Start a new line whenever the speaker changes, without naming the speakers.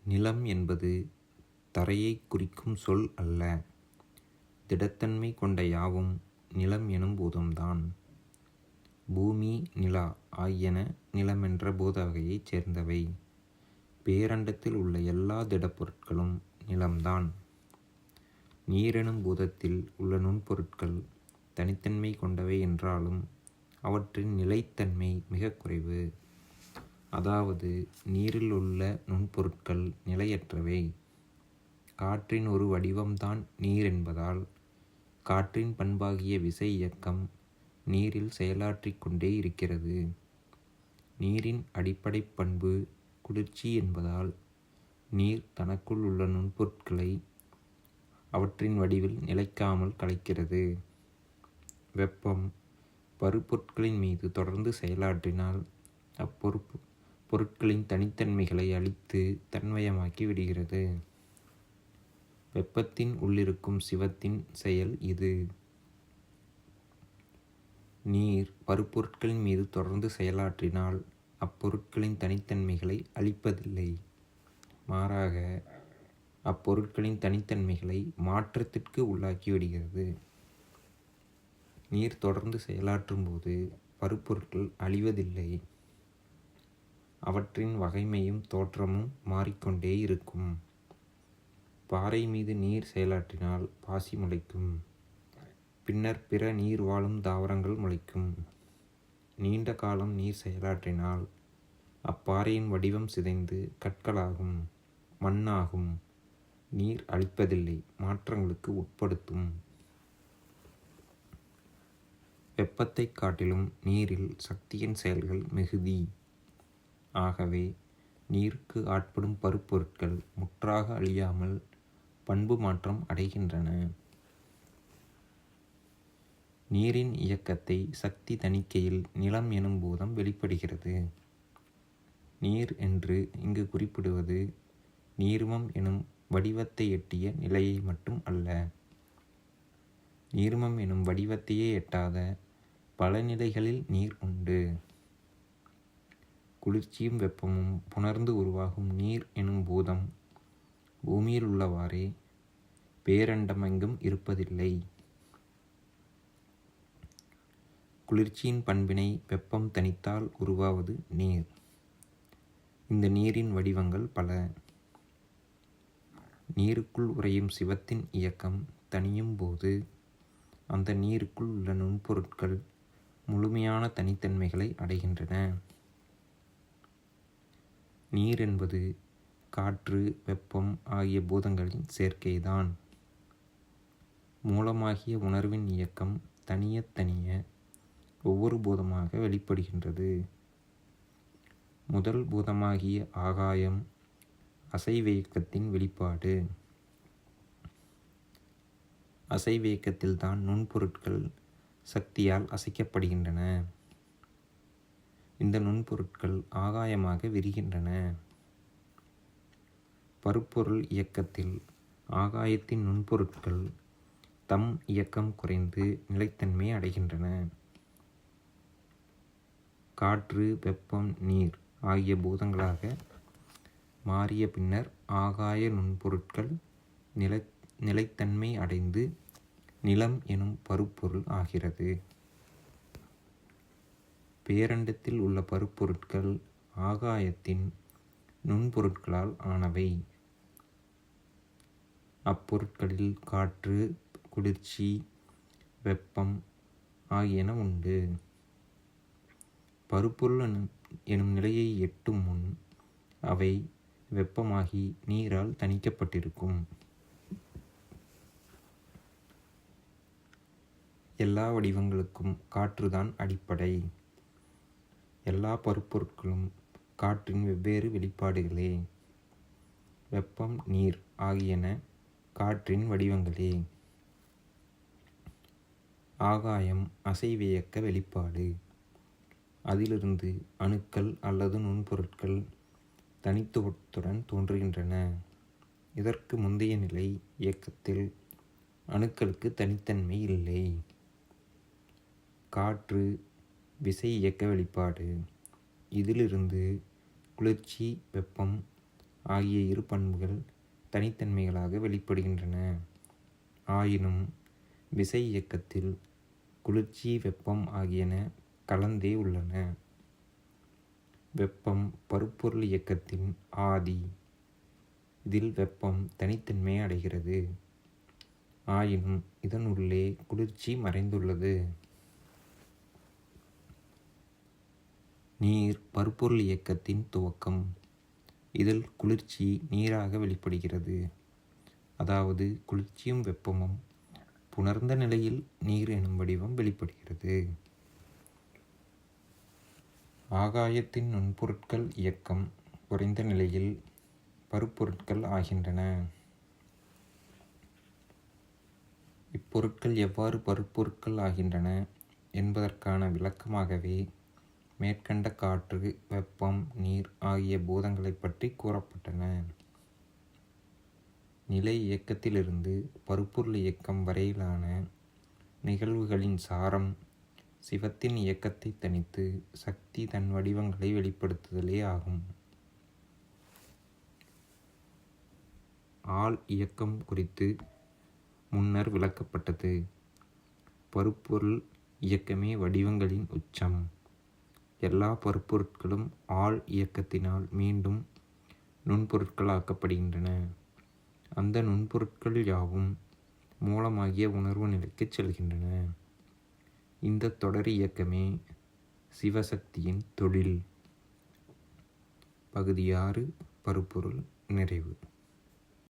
நிலம் என்பது தரையைக் குறிக்கும் சொல் அல்ல. திடத்தன்மை கொண்ட யாவும் நிலம் எனும் பூதம்தான். பூமி, நிலா ஆகியன நிலமென்ற பூத வகையைச் சேர்ந்தவை. பேரண்டத்தில் உள்ள எல்லா திடப்பொருட்களும் நிலம்தான். நீரெனும் பூதத்தில் உள்ள நுண்பொருட்கள் தனித்தன்மை கொண்டவை என்றாலும் அவற்றின் நிலைத்தன்மை மிக குறைவு. அதாவது நீரில் உள்ள நுண்பொருட்கள் நிலையற்றவை. காற்றின் ஒரு வடிவம்தான் நீர் என்பதால் காற்றின் பண்பாகிய விசை இயக்கம் நீரில் செயலாற்றிக் கொண்டே இருக்கிறது. நீரின் அடிப்படை பண்பு குளிர்ச்சி என்பதால் நீர் தனக்குள் உள்ள நுண்பொருட்களை அவற்றின் வடிவில் நிலைக்காமல் கலைக்கிறது. வெப்பம் பருப்பொருட்களின் மீது தொடர்ந்து செயலாற்றினால் பொருட்களின் தனித்தன்மைகளை அழித்து தன்மயமாக்கி விடுகிறது. வெப்பத்தின் உள்ளிருக்கும் சிவத்தின் செயல் இது. நீர் பருப்பொருட்களின் மீது தொடர்ந்து செயலாற்றினால் அப்பொருட்களின் தனித்தன்மைகளை அழிப்பதில்லை. மாறாக அப்பொருட்களின் தனித்தன்மைகளை மாற்றத்திற்கு உள்ளாக்கி விடுகிறது. நீர் தொடர்ந்து செயலாற்றும் போது பருப்பொருட்கள் அழிவதில்லை. அவற்றின் வகைமையும் தோற்றமும் மாறிக்கொண்டே இருக்கும். பாறை மீது நீர் செயலாற்றினால் பாசி முளைக்கும். பின்னர் பிற நீர் வாழும் தாவரங்கள் முளைக்கும். நீண்ட காலம் நீர் செயலாற்றினால் அப்பாறையின் வடிவம் சிதைந்து கற்களாகும், மண்ணாகும். நீர் அழிப்பதில்லை, மாற்றங்களுக்கு உட்படுத்தும். வெப்பத்தைக் காட்டிலும் நீரில் சக்தியின் செயல்கள் மிகுதி. ஆகவே நீருக்கு ஆட்படும் பருப்பொருட்கள் முற்றாக அழியாமல் பண்பு மாற்றம் அடைகின்றன. நீரின் இயக்கத்தை சக்தி தணிக்கையில் நிலம் எனும் பூதம் வெளிப்படுகிறது. நீர் என்று இங்கு குறிப்பிடுவது நீர்மம் எனும் வடிவத்தை எட்டிய நிலையை மட்டும் அல்ல. நீர்மம் எனும் வடிவத்தையே எட்டாத பல நிலைகளில் நீர் உண்டு. குளிர்ச்சியும் வெப்பமும் புணர்ந்து உருவாகும் நீர் எனும் பூதம் பூமியில் உள்ளவாறே பேரண்டமெங்கும் இருப்பதில்லை. குளிர்ச்சியின் பண்பினை வெப்பம் தணித்தால் உருவாவது நீர். இந்த நீரின் வடிவங்கள் பல. நீருக்குள் உறையும் சிவத்தின் இயக்கம் தணியும் போது அந்த நீருக்குள் உள்ள நுண்பொருட்கள் முழுமையான தனித்தன்மைகளை அடைகின்றன. நீர் என்பது காற்று, வெப்பம் ஆகிய பூதங்களின் சேர்க்கைதான். மூலமாகிய உணர்வின் இயக்கம் தனிய தனிய ஒவ்வொரு பூதமாக வெளிப்படுகின்றது. முதல் பூதமாகிய ஆகாயம் அசைவியக்கத்தின் வெளிப்பாடு. அசைவியக்கத்தில்தான் நுண்பொருட்கள் சக்தியால் அசைக்கப்படுகின்றன. இந்த நுண்பொருட்கள் ஆகாயமாக விரிகின்றன. பருப்பொருள் இயக்கத்தில் ஆகாயத்தின் நுண்பொருட்கள் தம் இயக்கம் குறைந்து நிலைத்தன்மை அடைகின்றன. காற்று, வெப்பம், நீர் ஆகிய பூதங்களாக மாறிய பின்னர் ஆகாய நுண்பொருட்கள் நிலைத்தன்மை அடைந்து நிலம் எனும் பருப்பொருள் ஆகிறது. பேரண்டத்தில் உள்ள பருப்பொருட்கள் ஆகாயத்தின் நுண்பொருட்களால் ஆனவை. அப்பொருட்களில் காற்று, குளிர்ச்சி, வெப்பம் ஆகியன உண்டு. பருப்பொருள் எனும் நிலையை எட்டும் முன் அவை வெப்பமாகி நீரால் தணிக்கப்பட்டிருக்கும். எல்லா வடிவங்களுக்கும் காற்றுதான் அடிப்படை. எல்லா பருப்பொருட்களும் காற்றின் வெவ்வேறு வெளிப்பாடுகளே. வெப்பம், நீர் ஆகியன காற்றின் வடிவங்களே. ஆகாயம் அசைவியக்க வெளிப்பாடு. அதிலிருந்து அணுக்கள் அல்லது நுண்பொருட்கள் தனித்துவத்துடன் தோன்றுகின்றன. இதற்கு முந்தைய நிலை இயக்கத்தில் அணுக்களுக்கு தனித்தன்மை இல்லை. காற்று விசை இயக்க வெளிப்பாடு. இதிலிருந்து குளிர்ச்சி, வெப்பம் ஆகிய இரு பண்புகள் தனித்தன்மைகளாக வெளிப்படுகின்றன. ஆயினும் விசை இயக்கத்தில் குளிர்ச்சி, வெப்பம் ஆகியன கலந்தே உள்ளன. வெப்பம் பருப்பொருள் இயக்கத்தின் ஆதி. இதில் வெப்பம் தனித்தன்மை அடைகிறது. ஆயினும் இதன் உள்ளே குளிர்ச்சி மறைந்துள்ளது. நீர் பருப்பொருள் இயக்கத்தின் துவக்கம். இதில் குளிர்ச்சி நீராக வெளிப்படுகிறது. அதாவது குளிர்ச்சியும் வெப்பமும் புணர்ந்த நிலையில் நீர் எனும் வடிவம் வெளிப்படுகிறது. ஆகாயத்தின் நுண்பொருட்கள் இயக்கம் குறைந்த நிலையில் பருப்பொருட்கள் ஆகின்றன. இப்பொருட்கள் எவ்வாறு பருப்பொருட்கள் ஆகின்றன என்பதற்கான விளக்கமாகவே மேற்கண்ட காற்று, வெப்பம், நீர் ஆகிய பூதங்களைப் பற்றி கூறப்பட்டன. நிலை இயக்கத்திலிருந்து பருப்பொருள் இயக்கம் வரையிலான நிகழ்வுகளின் சாரம் சிவத்தின் இயக்கத்தை தனித்து சக்தி தன் வடிவங்களை வெளிப்படுத்துதலே ஆகும். ஆள் இயக்கம் குறித்து முன்னர் விளக்கப்பட்டது. பருப்பொருள் இயக்கமே வடிவங்களின் உச்சம். எல்லா பருப்பொருட்களும் ஆள் இயக்கத்தினால் மீண்டும் நுண்பொருட்களாக்கப்படுகின்றன. அந்த நுண்பொருட்கள் யாவும் மூலமாகிய உணர்வு நிலைக்கு செல்கின்றன. இந்த தொடர் இயக்கமே சிவசக்தியின் தொழில். பகுதி 6 பருப்பொருள் நிறைவு.